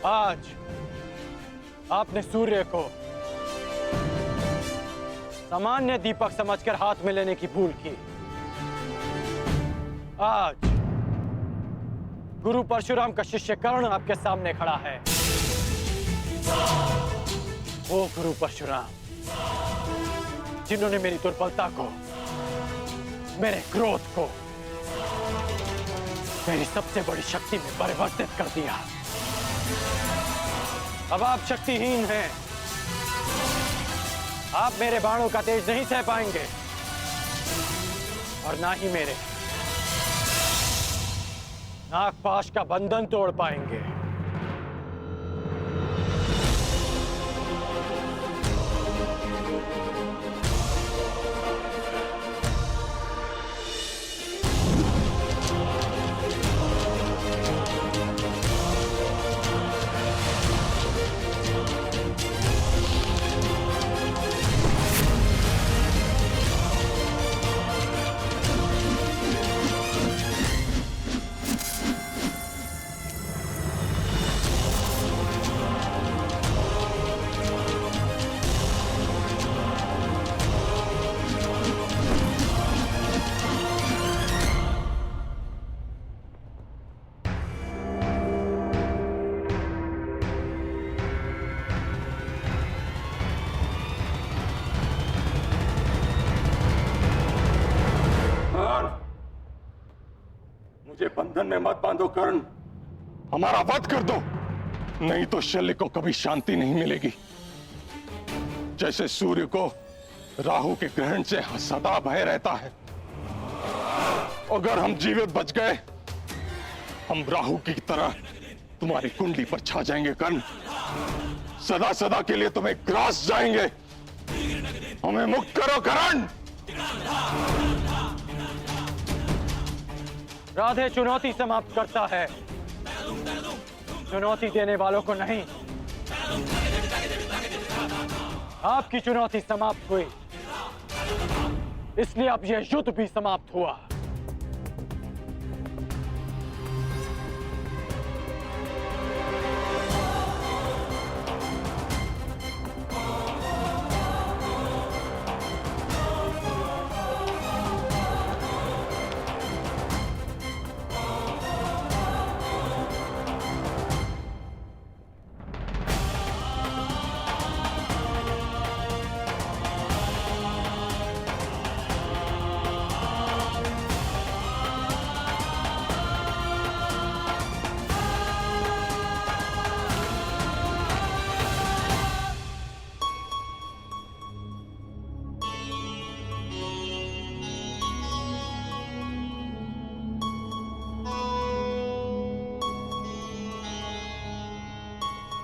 आज आपने सूर्य को सामान्य दीपक समझकर हाथ में लेने की भूल की। आज गुरु परशुराम का शिष्य कर्ण आपके सामने खड़ा है। वो गुरु परशुराम जिन्होंने मेरी दुर्बलता को, मेरे क्रोध को मेरी सबसे बड़ी शक्ति में परिवर्तित कर दिया। अब आप शक्तिहीन हैं। आप मेरे बाणों का तेज नहीं सह पाएंगे और ना ही मेरे नागपाश का बंधन तोड़ पाएंगे। मुझे बंधन में मत बांधो कर्ण, हमारा वध कर दो, नहीं तो शल्य को कभी शांति नहीं मिलेगी। जैसे सूर्य को राहु के ग्रहण से सदा भय रहता है, अगर हम जीवित बच गए हम राहु की तरह तुम्हारी कुंडली पर छा जाएंगे कर्ण। सदा सदा के लिए तुम्हें ग्रास जाएंगे। हमें मुक्त करो कर्ण। राधे चुनौती समाप्त करता है, चुनौती देने वालों को नहीं। आपकी चुनौती समाप्त हुई, इसलिए अब यह युद्ध भी समाप्त हुआ।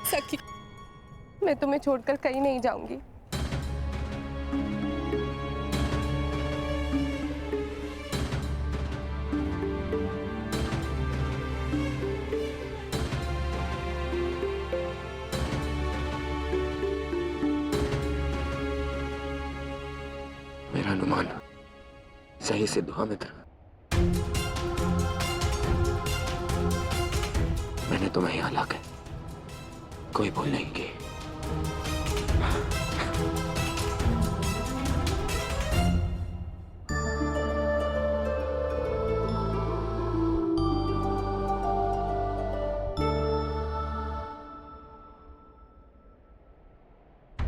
सखी, मैं तुम्हें छोड़कर कहीं नहीं जाऊंगी। मेरा अनुमान सही सिद्ध हुआ मित्र। मैंने तुम्हें यहां लाकर कोई भूल नहीं की।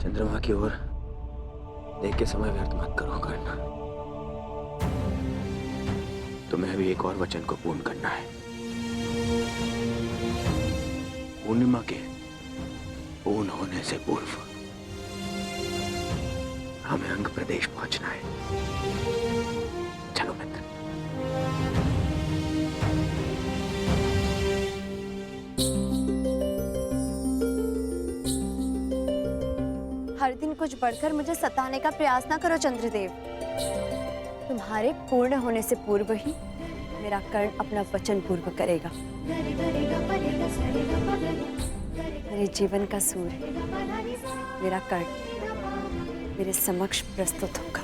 चंद्रमा की ओर देख के समय व्यर्थ मत करो करना। तुम्हें अभी एक और वचन को पूर्ण करना है। पूर्णिमा के पूर्ण होने से पूर्व हमें अंग प्रदेश पहुंचना है। चलो मित्र। हर दिन कुछ बढ़कर मुझे सताने का प्रयास ना करो चंद्रदेव। तुम्हारे पूर्ण होने से पूर्व ही मेरा कर्ण अपना वचन पूर्ण करेगा। मेरे जीवन का सूर्य मेरा कर्ण मेरे समक्ष प्रस्तुत होगा।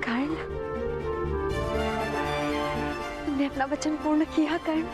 कर्ण, तुमने अपना वचन पूर्ण किया कर्ण।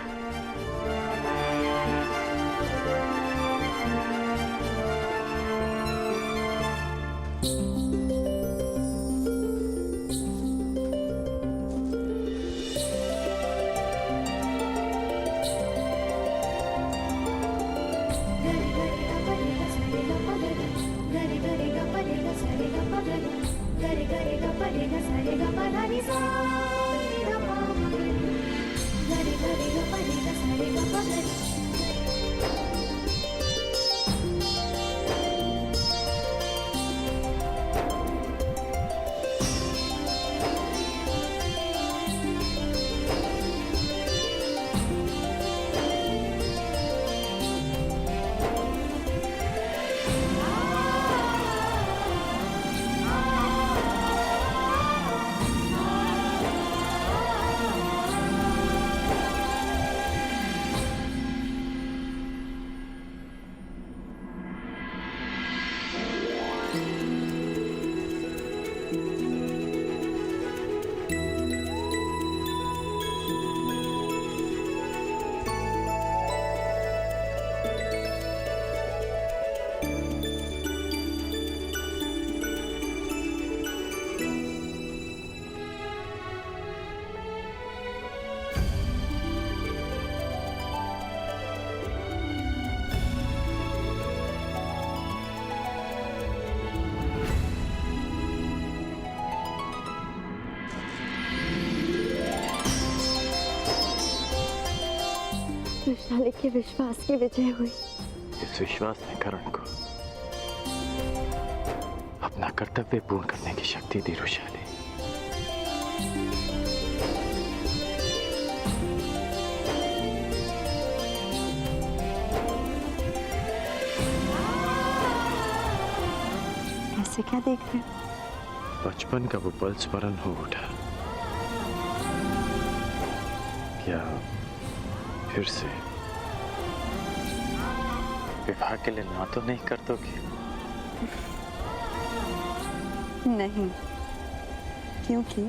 वृषाली के विश्वास की विजय हुई। इस विश्वास ने कर्ण को अपना कर्तव्य पूर्ण करने की शक्ति दी। वृषाली, ऐसे क्या देख रहे हो? बचपन का वो पल स्मरण हो उठा। क्या फिर से विवाह के लिए ना तो नहीं कर दोगी? नहीं, क्योंकि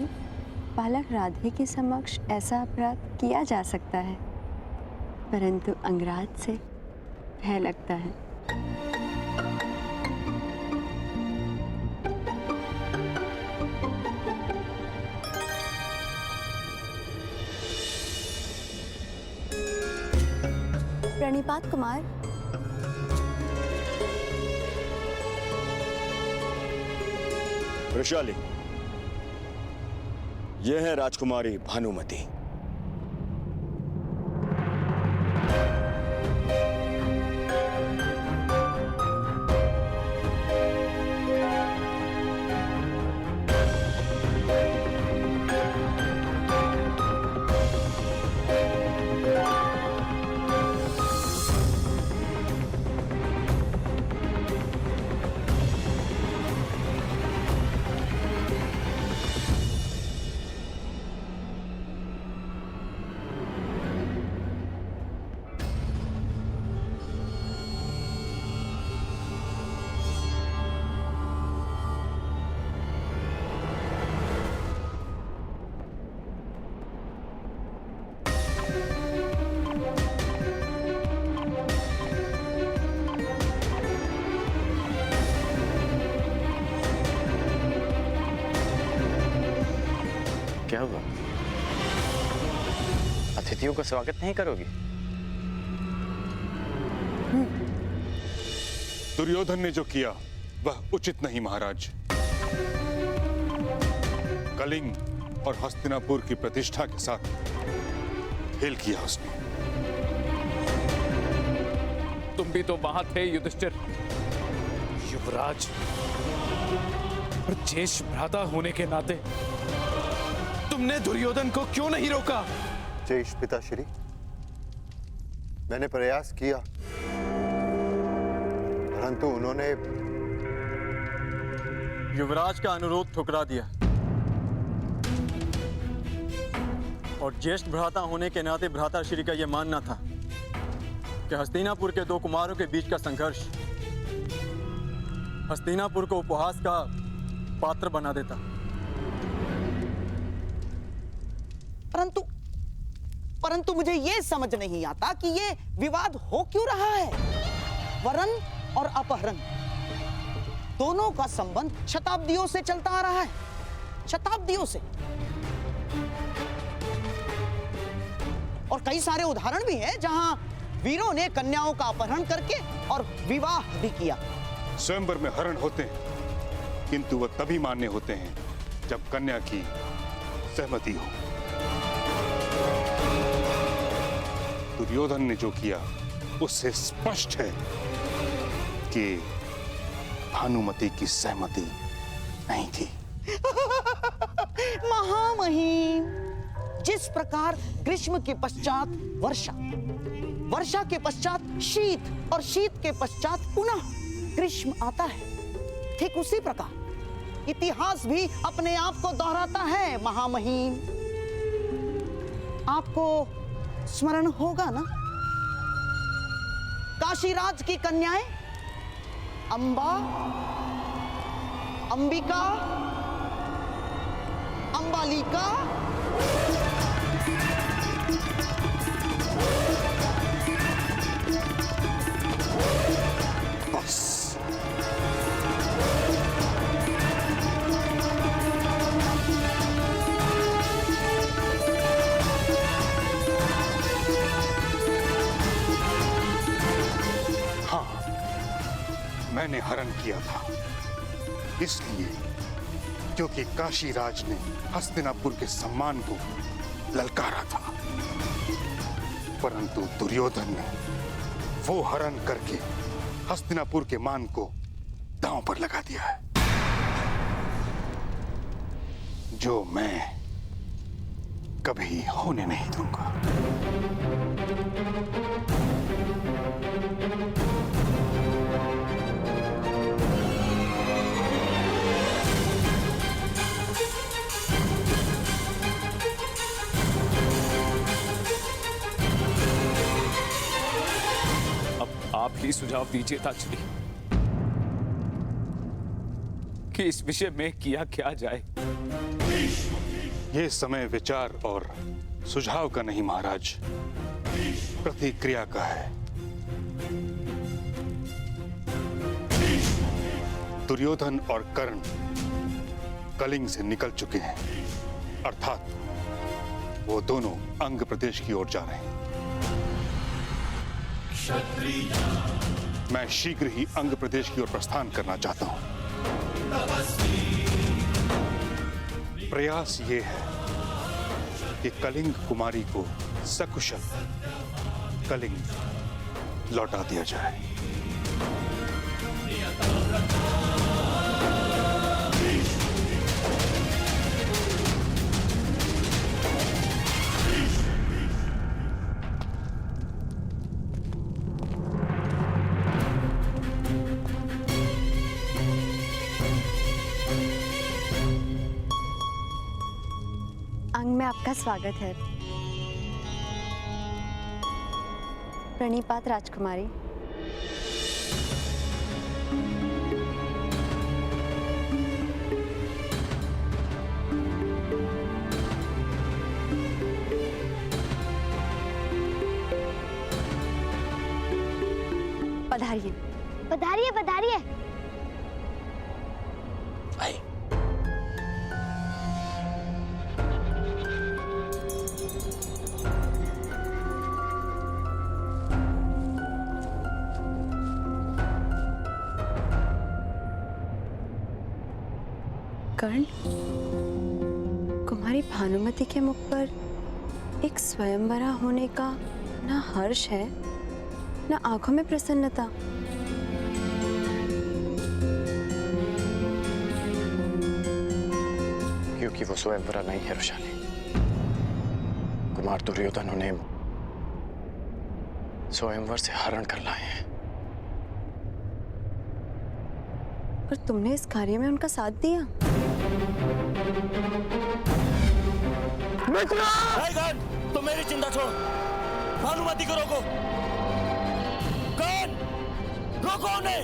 बालक राधे के समक्ष ऐसा अपराध किया जा सकता है, परंतु अंगराज से भय लगता है। प्रणिपात कुमार। वृषाली, यह है राजकुमारी भानुमति। क्या हुआ? अतिथियों का स्वागत नहीं करोगी? दुर्योधन ने जो किया वह उचित नहीं महाराज। कलिंग और हस्तिनापुर की प्रतिष्ठा के साथ खेल किया उसने। तुम भी तो वहां थे युधिष्ठिर। युवराज और ज्येष्ठ भ्राता होने के नाते तुमने दुर्योधन को क्यों नहीं रोका? ज्येष्ठ पिताश्री, मैंने प्रयास किया, परंतु उन्होंने युवराज का अनुरोध ठुकरा दिया और ज्येष्ठ भ्राता होने के नाते भ्राताश्री का यह मानना था कि हस्तिनापुर के दो कुमारों के बीच का संघर्ष हस्तिनापुर को उपहास का पात्र बना देता। परंतु मुझे ये समझ नहीं आता कि ये विवाद हो क्यों रहा है। वरण और अपहरण दोनों का संबंध शताब्दियों से चलता आ रहा है, शताब्दियों से। और कई सारे उदाहरण भी हैं जहां वीरों ने कन्याओं का अपहरण करके और विवाह भी किया। स्वयंवर में हरण होते हैं, किंतु वह तभी मान्य होते हैं जब कन्या की सहमति हो। दुर्योधन ने जो किया उससे स्पष्ट है कि भानुमति की सहमति नहीं थी। महामहिम, जिस प्रकार ग्रीष्म के पश्चात वर्षा, वर्षा के पश्चात शीत और शीत के पश्चात पुनः ग्रीष्म आता है, ठीक उसी प्रकार इतिहास भी अपने आप को दोहराता है। महामहिम, आपको स्मरण होगा ना, काशीराज की कन्याएं अंबा, अंबिका, अंबालिका, बस हाँ, मैंने हरण किया था, इसलिए क्योंकि काशीराज ने हस्तिनापुर के सम्मान को ललकारा था। परंतु दुर्योधन ने वो हरण करके हस्तिनापुर के मान को दांव पर लगा दिया है, जो मैं कभी होने नहीं दूंगा। आप ही सुझाव दीजिए ताचरी कि इस विषय में किया क्या जाए। ये समय विचार और सुझाव का नहीं महाराज, प्रतिक्रिया का है। दुर्योधन और कर्ण कलिंग से निकल चुके हैं, अर्थात वो दोनों अंग प्रदेश की ओर जा रहे हैं। मैं शीघ्र ही अंग प्रदेश की ओर प्रस्थान करना चाहता हूं। प्रयास ये है कि कलिंग कुमारी को सकुशल कलिंग लौटा दिया जाए। अंग में आपका स्वागत है। प्रणिपात राजकुमारी। पधारिए। पधारिए पधारिए। भाई कर्ण, कुमारी भानुमति के मुख पर एक स्वयंवरा होने का ना हर्ष है, ना आंखों में प्रसन्नता। क्योंकि वो स्वयंवरा नहीं है रोशानी। कुमार दुर्योधन उन्हें स्वयंवर से हरण कर लाए हैं। और तुमने इस कार्य में उनका साथ दिया। तुम मेरी चिंता छोड़ो, भानुमति को रोको। वो कौन है?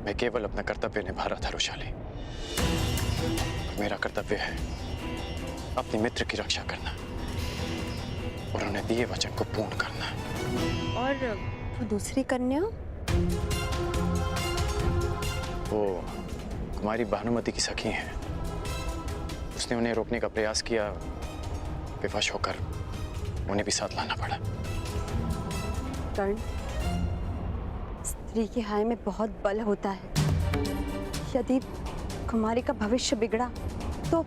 मैं केवल अपना कर्तव्य निभा रहा था रुशाली। मेरा कर्तव्य है अपने मित्र की रक्षा करना और उन्हें दिए वचन को पूर्ण करना। और दूसरी कन्या? वो कुमारी भानुमति की सखी है। उसने उन्हें रोकने का प्रयास किया, विवश होकर उन्हें भी साथ लाना पड़ा। कर्ण, स्त्री के हाय में बहुत बल होता है। यदि कुमारी का भविष्य बिगड़ा तो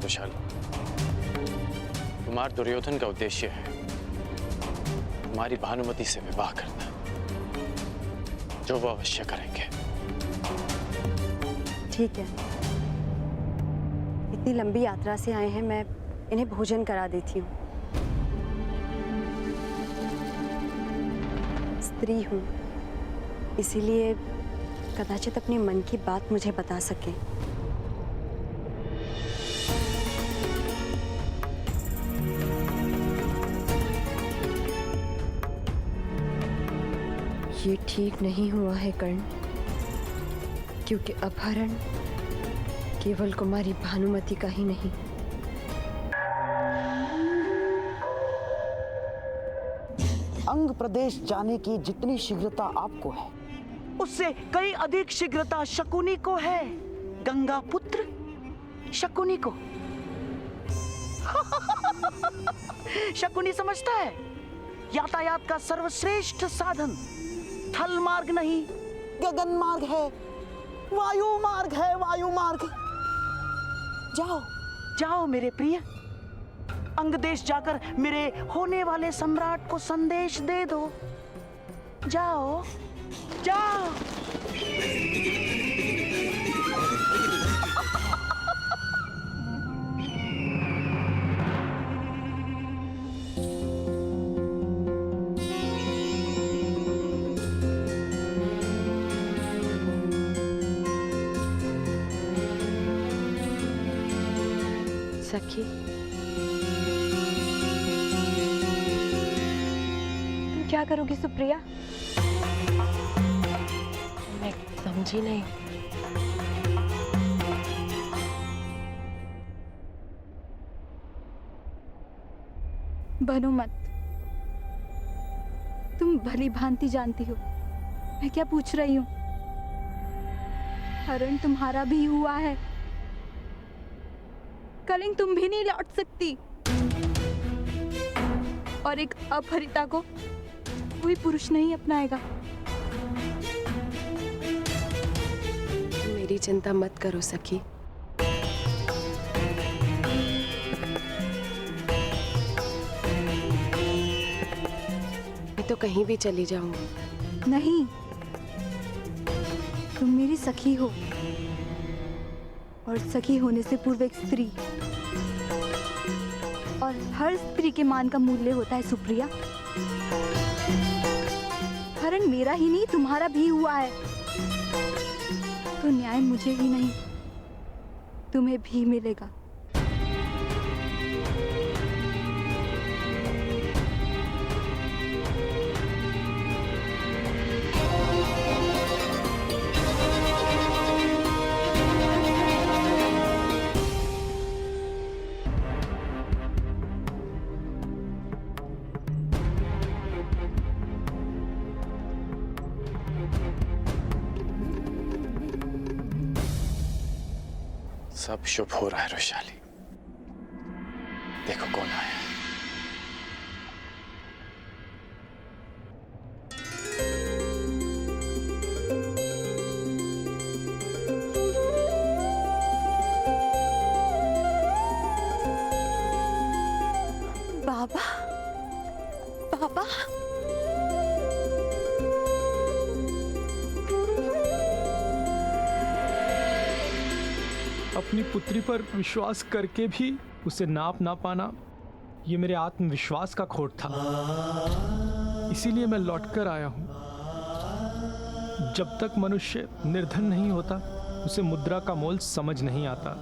रुशाली, कुमार दुर्योधन का उद्देश्य है हमारी भानुमति से विवाह करना, जो वो अवश्य करेंगे। ठीक है, इतनी लंबी यात्रा से आए हैं, मैं इन्हें भोजन करा देती हूँ। स्त्री हूँ, इसीलिए कदाचित अपने मन की बात मुझे बता सके। ये ठीक नहीं हुआ है कर्ण, क्योंकि अपहरण केवल कुमारी भानुमति का ही नहीं, अंग प्रदेश जाने की जितनी शीघ्रता आपको है, उससे कई अधिक शीघ्रता शकुनी को है। गंगा पुत्र शकुनी को। शकुनी समझता है यातायात का सर्वश्रेष्ठ साधन थल मार्ग नहीं, गगन मार्ग है, वायु मार्ग है, वायु मार्ग। जाओ जाओ मेरे प्रिय, अंग देश जाकर मेरे होने वाले सम्राट को संदेश दे दो। जाओ जाओ। सखी, तुम क्या करोगी सुप्रिया? मैं समझी नहीं। बनो मत, तुम भली भांति जानती हो मैं क्या पूछ रही हूँ। हरण तुम्हारा भी हुआ है, कलिंग तुम भी नहीं लौट सकती, और एक अपहरिता को कोई पुरुष नहीं अपनाएगा। मेरी चिंता मत करो सखी, मैं तो कहीं भी चली जाऊंगी। नहीं, तुम मेरी सखी हो, और सखी होने से पूर्व एक स्त्री, और हर स्त्री के मान का मूल्य होता है सुप्रिया। हरण मेरा ही नहीं तुम्हारा भी हुआ है, तो न्याय मुझे ही नहीं तुम्हें भी मिलेगा। सब शुभ हो रहा है रुशाली। देखो कौन आया है। बाबा, बाबा, अपनी पुत्री पर विश्वास करके भी उसे नाप ना पाना, ये मेरे आत्मविश्वास का खोट था। इसीलिए मैं लौटकर आया हूं। जब तक मनुष्य निर्धन नहीं होता, उसे मुद्रा का मोल समझ नहीं आता।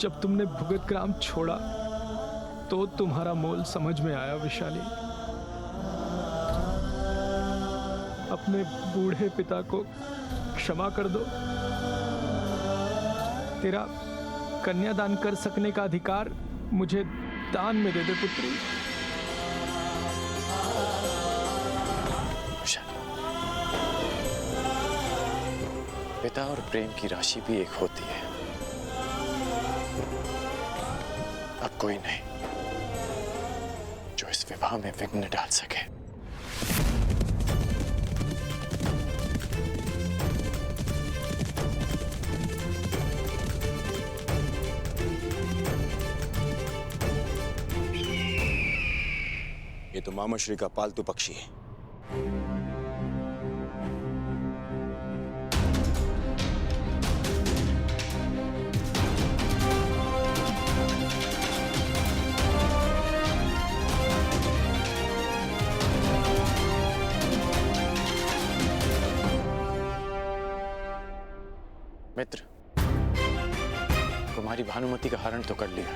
जब तुमने भुगत ग्राम छोड़ा तो तुम्हारा मोल समझ में आया विशाली। अपने बूढ़े पिता को क्षमा कर दो। तेरा कन्यादान कर सकने का अधिकार मुझे दान में दे दे पुत्री। पिता और प्रेम की राशि भी एक होती है। अब कोई नहीं जो इस विवाह में विघ्न डाल सके। ये तो मामाश्री का पालतू पक्षी है। मित्र, कुमारी भानुमति का हरण तो कर लिया,